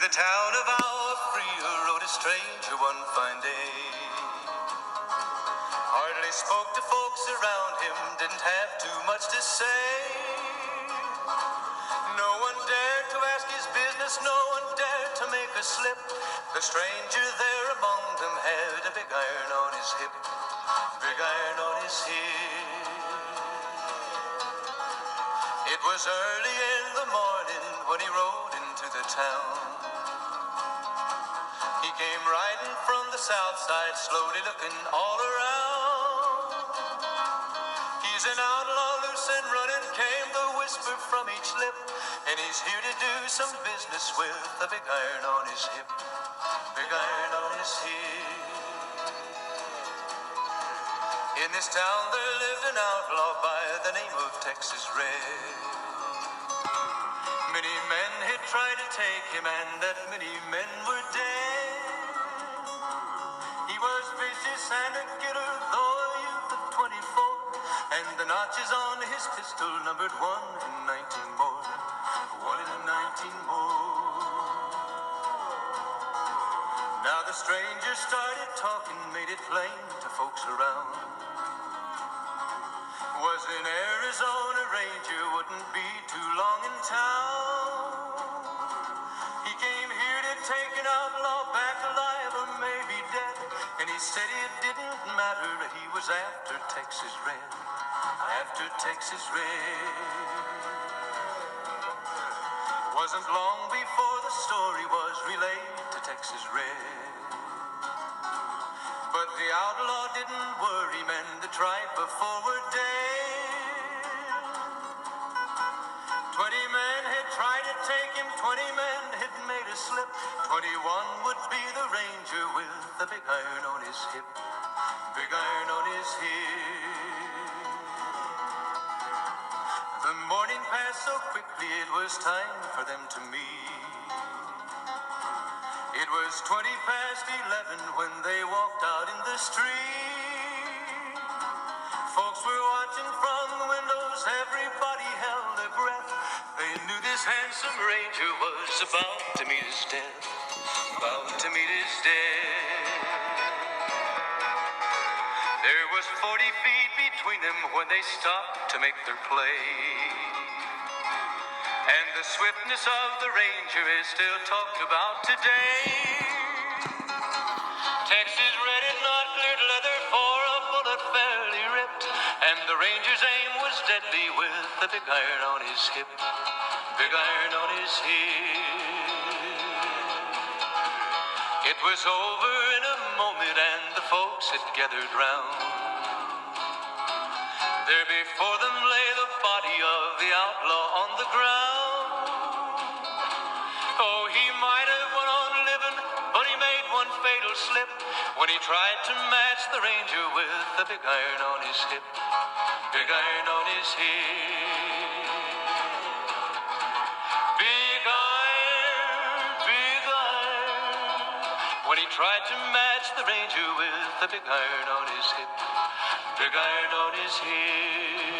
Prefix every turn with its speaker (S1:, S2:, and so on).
S1: the town of our Freer rode a stranger one fine day. Hardly spoke to folks around him, didn't have too much to say. No one dared to ask his business, no one dared to make a slip. The stranger there among them had a big iron on his hip, big iron on his hip. It was early in the morning when he rode into the town. He came riding from the south side, slowly looking all around. He's an outlaw, loose and running, came the whisper from each lip, and he's here to do some business with a big iron on his hip, big iron on his hip. In this town there lived an outlaw by the name of Texas Red. Many men had tried to take him, and that many men were dead. He was vicious and a killer, though a youth of 24, and the notches on his pistol numbered 1 in 19 more, 1 in 19 more. Now the stranger started talking, made it plain to folks around. Was an Arizona Ranger, wouldn't be too long in town. He came here to take an outlaw back alive or maybe dead, and he said it didn't matter, he was after Texas Red, after Texas Red. Wasn't long before the story was relayed to Texas Red. But the outlaw didn't worry, men, the tribe before were dead. 20 men had tried to take him, 20 men had made a slip. 21 would be the ranger with the big iron on his hip, big iron on his hip. The morning passed so quickly, it was time for them to meet. It was 20 past 11 when they walked out in the street. Folks were watching from the windows, everybody held their breath. They knew this handsome ranger was about to meet his death, about to meet his death. There was 40 feet between them when they stopped to make their play. And the swiftness of the ranger is still talked about today. Texas Red had not cleared leather for a bullet fairly ripped, and the ranger's aim was deadly with the big iron on his hip, big iron on his hip. It was over in a moment and the folks had gathered round. There before them lay the body of the outlaw on the ground. Oh, he might have went on living, but he made one fatal slip when he tried to match the ranger with the big iron on his hip, big iron on his hip. Big iron, when he tried to match the ranger with the big iron on his hip, big iron on his hip.